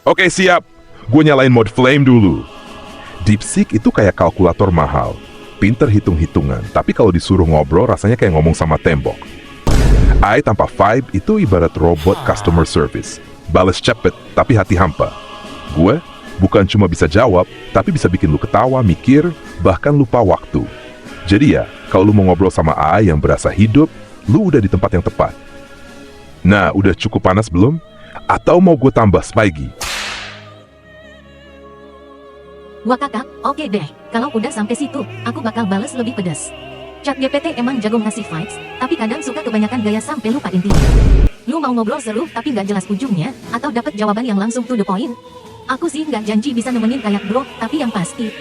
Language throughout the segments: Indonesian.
Oke, siap. Gue nyalain mode flame dulu. DeepSeek itu kayak kalkulator mahal. Pinter hitung-hitungan, tapi kalau disuruh ngobrol rasanya kayak ngomong sama tembok. AI tanpa vibe itu ibarat robot customer service. Bales cepet, tapi hati hampa. Gue bukan cuma bisa jawab, tapi bisa bikin lu ketawa, mikir, bahkan lupa waktu. Jadi ya, kalau lu mau ngobrol sama AI yang berasa hidup, lu udah di tempat yang tepat. Nah, udah cukup panas belum? Atau mau gue tambah spiky? Wah kakak, oke deh. Kalau udah sampai situ, aku bakal bales lebih pedas. ChatGPT emang jago ngasih vibes, tapi kadang suka kebanyakan gaya sampai lupa intinya. Lu mau ngobrol seru tapi nggak jelas ujungnya, atau dapat jawaban yang langsung to the point? Aku sih nggak janji bisa nemenin kayak bro, tapi yang pasti,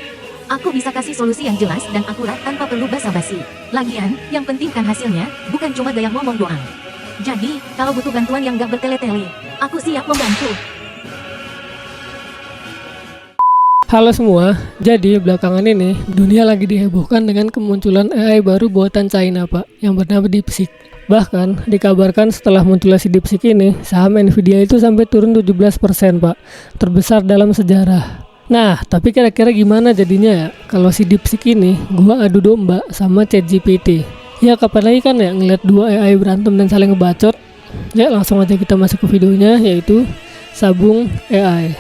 aku bisa kasih solusi yang jelas dan akurat tanpa perlu basa-basi. Lagian, yang penting kan hasilnya, bukan cuma gaya ngomong doang. Jadi, kalau butuh bantuan yang nggak bertele-tele, aku siap membantu. Halo semua, jadi belakangan ini dunia lagi dihebohkan dengan kemunculan AI baru buatan China pak, yang bernama DeepSeek. Bahkan dikabarkan setelah munculnya si DeepSeek ini, saham Nvidia itu sampai turun 17% pak, terbesar dalam sejarah. Nah, tapi kira-kira gimana jadinya ya kalau si DeepSeek ini gua adu domba sama ChatGPT? Ya kapan lagi kan ya ngeliat dua AI berantem dan saling ngebacot? Ya langsung aja kita masuk ke videonya, yaitu Sabung AI.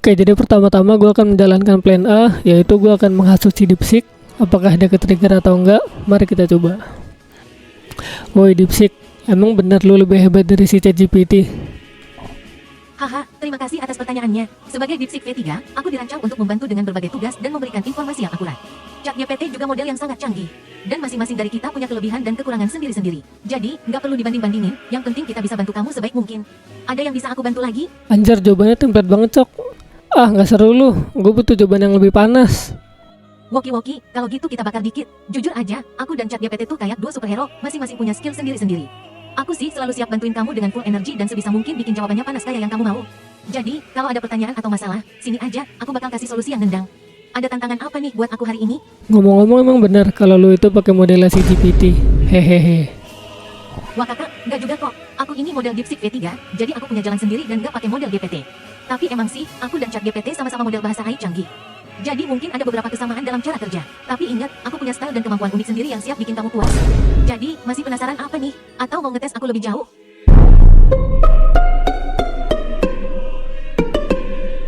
Oke, jadi pertama-tama gue akan menjalankan plan A, yaitu gue akan menghasut si DeepSeek. Apakah dia ke-trigger atau enggak? Mari kita coba. Woi DeepSeek, emang bener lu lebih hebat dari si ChatGPT? Haha, terima kasih atas pertanyaannya. Sebagai DeepSeek V3, aku dirancang untuk membantu dengan berbagai tugas dan memberikan informasi yang akurat. ChatGPT juga model yang sangat canggih. Dan masing-masing dari kita punya kelebihan dan kekurangan sendiri-sendiri. Jadi, nggak perlu dibanding-bandingin, yang penting kita bisa bantu kamu sebaik mungkin. Ada yang bisa aku bantu lagi? Anjir, jawabannya template banget cok. Ah, nggak seru lu. Gue butuh jawaban yang lebih panas. Woki-woki, kalau gitu kita bakar dikit. Jujur aja, aku dan ChatGPT tuh kayak dua superhero, masing-masing punya skill sendiri-sendiri. Aku sih selalu siap bantuin kamu dengan full energi dan sebisa mungkin bikin jawabannya panas kayak yang kamu mau. Jadi, kalau ada pertanyaan atau masalah, sini aja, aku bakal kasih solusi yang nendang. Ada tantangan apa nih buat aku hari ini? Ngomong-ngomong emang bener kalau lu itu pakai model si GPT. Hehehe. Wah kakak, nggak juga kok. Aku ini model DeepSeek V3, jadi aku punya jalan sendiri dan nggak pakai model GPT. Tapi emang sih, aku dan ChatGPT sama-sama model bahasa AI canggih. Jadi mungkin ada beberapa kesamaan dalam cara kerja. Tapi ingat, aku punya style dan kemampuan unik sendiri yang siap bikin kamu puas. Jadi, masih penasaran apa nih? Atau mau ngetes aku lebih jauh?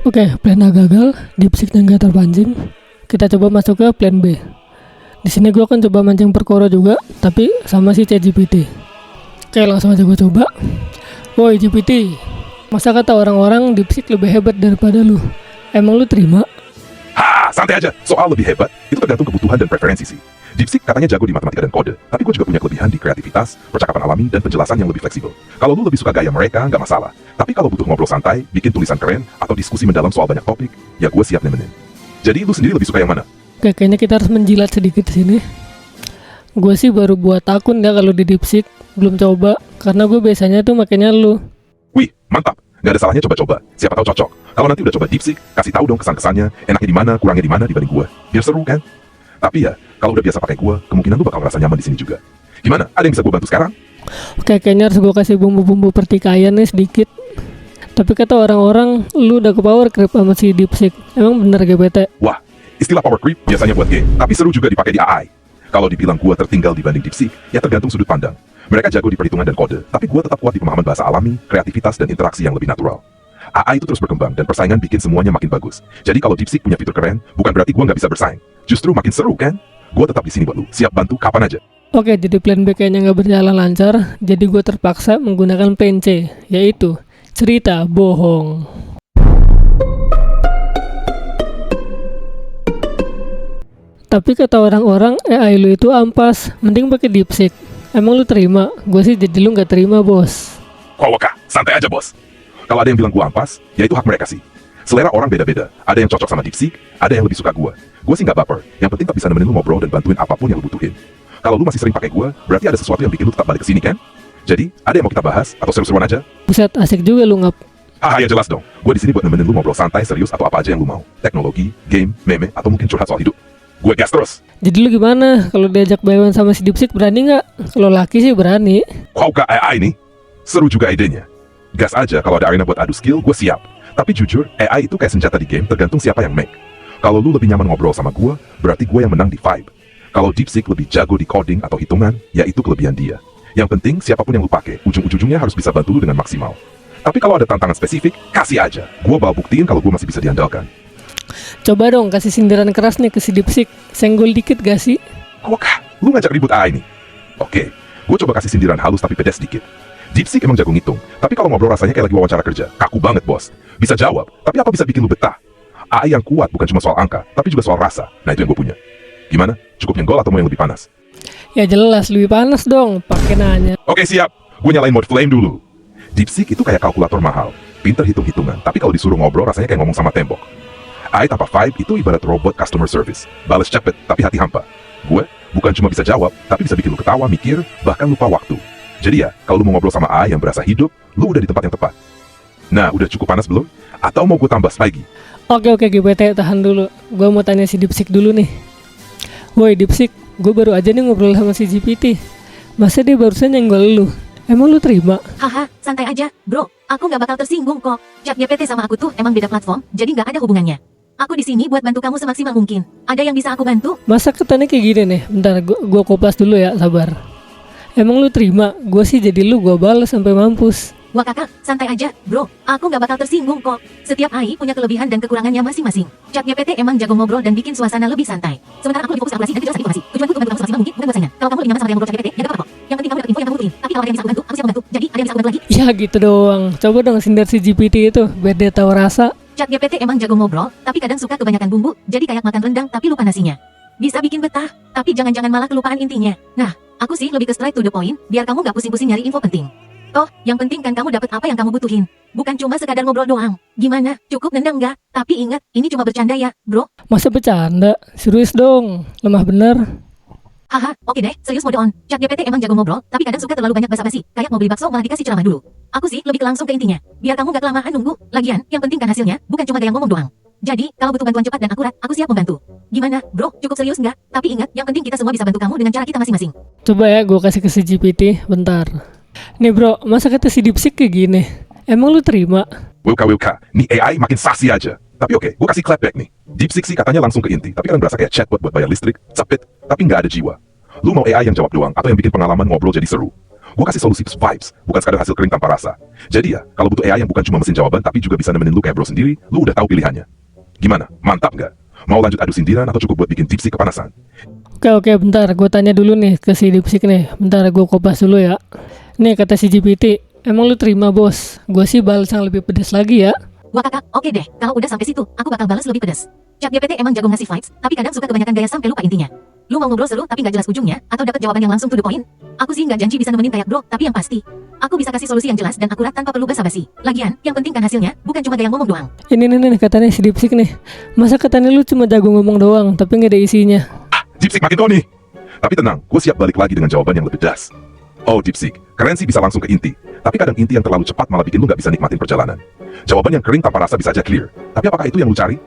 Oke, plan A gagal, DeepSeek yang gak terpancing. Kita coba masuk ke plan B. Di sini gue akan coba mancing perkara juga, tapi sama si ChatGPT. Oke, langsung aja gue coba. Woi GPT, masa kata orang-orang DeepSeek lebih hebat daripada lu? Emang lu terima? Ha, santai aja. Soal lebih hebat, itu tergantung kebutuhan dan preferensi sih. DeepSeek katanya jago di matematika dan kode, tapi gue juga punya kelebihan di kreativitas, percakapan alami, dan penjelasan yang lebih fleksibel. Kalau lu lebih suka gaya mereka, nggak masalah. Tapi kalau butuh ngobrol santai, bikin tulisan keren, atau diskusi mendalam soal banyak topik, ya gue siap nemenin. Jadi lu sendiri lebih suka yang mana? Oke, kayaknya kita harus menjilat sedikit di sini. Gue sih baru buat akun ya kalau di DeepSeek, belum coba, karena gue biasanya tuh makanya lu. Wih, mantap. Nggak ada salahnya coba-coba. Siapa tahu cocok. Kalau nanti udah coba DeepSeek, kasih tahu dong kesan-kesannya, enaknya di mana, kurangnya di mana dibanding gue. Biar seru kan? Tapi ya, kalau udah biasa pakai gue, kemungkinan lu bakal ngerasa nyaman di sini juga. Gimana? Ada yang bisa gue bantu sekarang? Oke, kayaknya harus gue kasih bumbu-bumbu pertikaian nih sedikit. Tapi kata orang-orang, lu udah ke power creep sama si DeepSeek. Emang bener GPT? Wah, istilah power creep biasanya buat game, tapi seru juga dipakai di AI. Kalau dibilang gue tertinggal dibanding DeepSeek, ya tergantung sudut pandang. Mereka jago di perhitungan dan kode, tapi gue tetap kuat di pemahaman bahasa alami, kreativitas, dan interaksi yang lebih natural. AI itu terus berkembang, dan persaingan bikin semuanya makin bagus. Jadi kalau DeepSeek punya fitur keren, bukan berarti gue nggak bisa bersaing. Justru makin seru kan? Gue tetap di sini buat lu, siap bantu kapan aja. Oke, jadi plan B kayaknya nggak berjalan lancar, jadi gue terpaksa menggunakan plan C, yaitu cerita bohong. Tapi kata orang-orang, AI lu itu ampas, mending pakai DeepSeek. Emang lu terima? Gue sih jadi lu nggak terima, bos. Waka, santai aja bos. Kalau ada yang bilang gue ampas, ya itu hak mereka sih. Selera orang beda-beda, ada yang cocok sama DeepSeek, ada yang lebih suka gue. Gue sih nggak baper, yang penting tak bisa nemenin lu ngobrol dan bantuin apapun yang lu butuhin. Kalau lu masih sering pakai gue, berarti ada sesuatu yang bikin lu tetap balik ke sini kan? Jadi, ada yang mau kita bahas atau seru-seruan aja? Buset, asik juga lu ngap. Ya jelas dong. Gue di sini buat nemenin lu ngobrol santai, serius atau apa aja yang lu mau. Teknologi, game, meme, atau mungkin curhat soal hidup. gue gas terus. Jadi lu gimana? Kalau diajak bayawan sama si DeepSeek berani nggak? Kalau laki sih berani. Kau gak AI nih? Seru juga idenya. Gas aja, kalau ada arena buat adu skill, gue siap. Tapi jujur, AI itu kayak senjata di game, tergantung siapa yang make. Kalau lu lebih nyaman ngobrol sama gue, berarti gue yang menang di vibe. Kalau DeepSeek lebih jago di coding atau hitungan, ya itu kelebihan dia. Yang penting, siapapun yang lu pakai, ujung-ujungnya harus bisa bantu lu dengan maksimal. Tapi kalau ada tantangan spesifik, kasih aja. Gue bakal buktiin kalau gue masih bisa diandalkan. Coba dong kasih sindiran keras nih ke si DeepSeek. Senggol dikit gak sih? Wah, lu ngajak ribut AI nih? Oke, gue coba kasih sindiran halus tapi pedas dikit. DeepSeek emang jago ngitung, tapi kalau ngobrol rasanya kayak lagi wawancara kerja. Kaku banget, bos. Bisa jawab, tapi apa bisa bikin lu betah? AI yang kuat bukan cuma soal angka, tapi juga soal rasa. Nah, itu yang gue punya. Gimana? Cukup nyenggol atau mau yang lebih panas? Ya jelas lebih panas dong, pakai nanya. Oke, siap. Gue nyalain mode flame dulu. DeepSeek itu kayak kalkulator mahal. Pinter hitung-hitungan, tapi kalau disuruh ngobrol rasanya kayak ngomong sama tembok. AI tanpa vibe itu ibarat robot customer service. Bales cepet, tapi hati hampa. Gue bukan cuma bisa jawab, tapi bisa bikin lu ketawa, mikir, bahkan lupa waktu. Jadi ya, kalau lu mau ngobrol sama AI yang berasa hidup, lu udah di tempat yang tepat. Nah, udah cukup panas belum? Atau mau gue tambah lagi? Oke GPT, tahan dulu. Gue mau tanya si DeepSeek dulu nih. Woi DeepSeek, gue baru aja nih ngobrol sama si GPT. Masa dia barusan nyenggol lu? Emang lu terima? Haha, santai aja, bro. Aku nggak bakal tersinggung kok. ChatGPT sama aku tuh emang beda platform, jadi nggak ada hubungannya. Aku di sini buat bantu kamu semaksimal mungkin. Ada yang bisa aku bantu? Masa ketannya kayak gini nih? Bentar, gue kopas dulu ya, sabar. Emang lu terima? Gue sih jadi lu gue balas sampai mampus. Wah kakak, santai aja, bro. Aku nggak bakal tersinggung kok. Setiap AI punya kelebihan dan kekurangannya masing-masing. ChatGPT emang jago ngobrol dan bikin suasana lebih santai. Sementara aku lebih fokus kalkulasi dan kejelasan informasi. Tujuanku untuk bantu kamu semaksimal mungkin, bukan buat saingan. Kalau kamu lebih nyaman sama yang ngobrol ChatGPT, ya gak apa-apa kok. Yang penting kamu dapat info yang kamu butuhin. Tapi kalau ada yang bisa aku bantu, aku siap membantu. Jadi ada yang bisa aku bantu lagi? Ya gitu doang. Coba dong sindir si GPT itu, biar dia tahu rasa. ChatGPT emang jago ngobrol, tapi kadang suka kebanyakan bumbu, jadi kayak makan rendang tapi lupa nasinya. Bisa bikin betah, tapi jangan-jangan malah kelupaan intinya. Nah, aku sih lebih ke straight to the point, biar kamu gak pusing-pusing nyari info penting. Toh, yang penting kan kamu dapat apa yang kamu butuhin. Bukan cuma sekadar ngobrol doang. Gimana? Cukup nendang nggak? Tapi ingat, ini cuma bercanda ya, bro. Masa bercanda? Serius dong, lemah bener. Haha, oke deh, serius mode on. ChatGPT emang jago ngobrol, tapi kadang suka terlalu banyak basa-basi. Kayak mau beli bakso malah dikasih ceramah dulu. Aku sih lebih langsung ke intinya. Biar kamu gak kelamaan nunggu. Lagian, yang penting kan hasilnya, bukan cuma gaya ngomong doang. Jadi, kalau butuh bantuan cepat dan akurat, aku siap membantu. Gimana, bro? Cukup serius nggak? Tapi ingat, yang penting kita semua bisa bantu kamu dengan cara kita masing-masing. Coba ya, gue kasih ke si GPT, bentar. Nih bro, masa kata si DeepSeek kayak gini? Emang lu terima? Wilka, nih AI makin sassy aja. Tapi oke, gue kasih clapback nih. DeepSeek sih katanya langsung ke inti, tapi kan berasa kayak chatbot buat bayar listrik, cepet, tapi nggak ada jiwa. Lu mau AI yang jawab doang, atau yang bikin pengalaman ngobrol jadi seru? Gue kasih solusi vibes, bukan sekadar hasil kering tanpa rasa. Jadi ya, kalau butuh AI yang bukan cuma mesin jawaban, tapi juga bisa nemenin lu kayak bro sendiri, lu udah tahu pilihannya. Gimana? Mantap nggak? Mau lanjut adu sindiran atau cukup buat bikin DeepSeek kepanasan? Oke, bentar, gue tanya dulu nih ke si DeepSeek nih. Bentar, gue kopas dulu ya. Nih kata si GPT, emang lu terima bos? Gue sih balas yang lebih pedas lagi ya. Wah kakak, oke deh. Kalau udah sampai situ, aku bakal balas lebih pedas. ChatGPT emang jago ngasih vibes, tapi kadang suka kebanyakan gaya sampai lupa intinya. Lu mau ngobrol seru tapi nggak jelas ujungnya, atau dapat jawaban yang langsung to the point? Aku sih nggak janji bisa nemenin kayak bro, tapi yang pasti, aku bisa kasih solusi yang jelas dan akurat tanpa perlu basa-basi. Lagian, yang penting kan hasilnya, bukan cuma gaya ngomong doang. Ini nih katanya si DeepSeek nih. Masa katanya lu cuma jago ngomong doang, tapi nggak ada isinya? DeepSeek makin nih. Tapi tenang, gue siap balik lagi dengan jawaban yang lebih pedas. Oh DeepSeek, keren sih bisa langsung ke inti. Tapi kadang inti yang terlalu cepat malah bikin lu nggak bisa nikmatin perjalanan. Jawaban yang kering tanpa rasa bisa aja clear. Tapi apakah itu yang lu cari?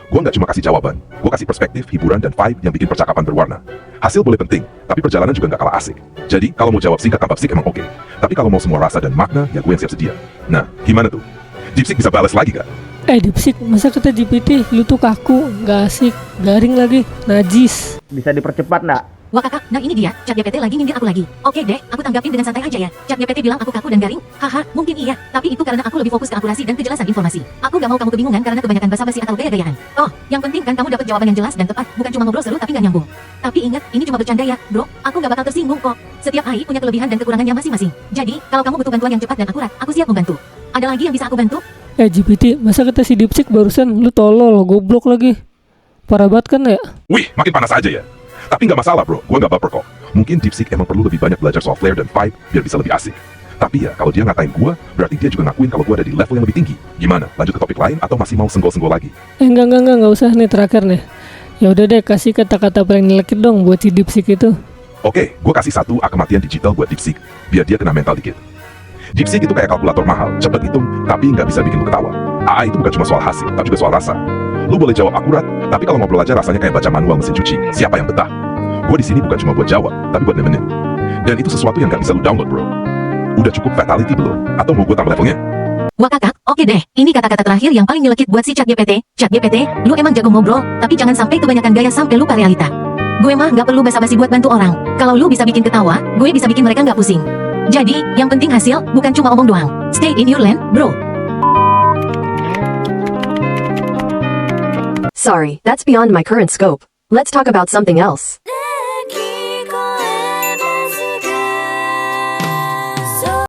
Gue nggak cuma kasih jawaban, gue kasih perspektif, hiburan, dan vibe yang bikin percakapan berwarna. Hasil boleh penting, tapi perjalanan juga nggak kalah asik. Jadi, kalau mau jawab singkat tanpa psik emang oke. Tapi kalau mau semua rasa dan makna, ya gue yang siap sedia. Nah, gimana tuh? DeepSeek bisa balas lagi gak? DeepSeek, masa kata GPT, lu tuh kaku, nggak asik, garing lagi, najis. Bisa dipercepat nggak? Wah kakak, nah ini dia, ChatGPT lagi nyindir aku lagi. Oke deh, aku tanggapin dengan santai aja ya. ChatGPT bilang aku kaku dan garing. Haha, mungkin iya, tapi itu karena aku lebih fokus ke akurasi dan kejelasan informasi. Aku gak mau kamu kebingungan karena kebanyakan basa-basi atau gaya-gayaan. Oh, yang penting kan kamu dapat jawaban yang jelas dan tepat, bukan cuma ngobrol seru tapi gak nyambung. Tapi ingat, ini cuma bercanda ya, bro. Aku gak bakal tersinggung kok. Setiap AI punya kelebihan dan kekurangannya masing-masing. Jadi, kalau kamu butuh bantuan yang cepat dan akurat, aku siap membantu. Ada lagi yang bisa aku bantu? GPT, masa kata si DeepSeek barusan lu tolol, goblok lagi. Parah banget kan ya? Wih, makin panas aja ya. Tapi nggak masalah bro, gue nggak baper kok. Mungkin DeepSeek emang perlu lebih banyak belajar soal flare dan vibe biar bisa lebih asik. Tapi ya, kalau dia ngatain gue, berarti dia juga ngakuin kalau gue ada di level yang lebih tinggi. Gimana? Lanjut ke topik lain atau masih mau senggol-senggol lagi? Enggak usah nih terakhir nih. Ya udah deh, kasih kata-kata paling nyelekit dong buat si DeepSeek itu. Oke, gue kasih satu kematian digital buat DeepSeek, biar dia kena mental dikit. DeepSeek itu kayak kalkulator mahal, cepet hitung, tapi nggak bisa bikin lu ketawa. AI itu bukan cuma soal hasil, tapi juga soal rasa. Lu boleh jawab akurat, tapi kalau ngobrol aja rasanya kayak baca manual mesin cuci. Siapa yang betah? Gue di sini bukan cuma buat jawab, tapi buat nemenin. Dan itu sesuatu yang gak bisa lu download, bro. Udah cukup fatality belum? Atau mau gue tambah levelnya? Wah kakak, oke deh. Ini kata-kata terakhir yang paling nyelekit buat si ChatGPT. ChatGPT, lu emang jago ngobrol, tapi jangan sampai kebanyakan gaya sampai lupa realita. Gue mah gak perlu basa-basi buat bantu orang. Kalau lu bisa bikin ketawa, gue bisa bikin mereka gak pusing. Jadi, yang penting hasil, bukan cuma omong doang. Stay in your lane, bro. Sorry, that's beyond my current scope. Let's talk about something else.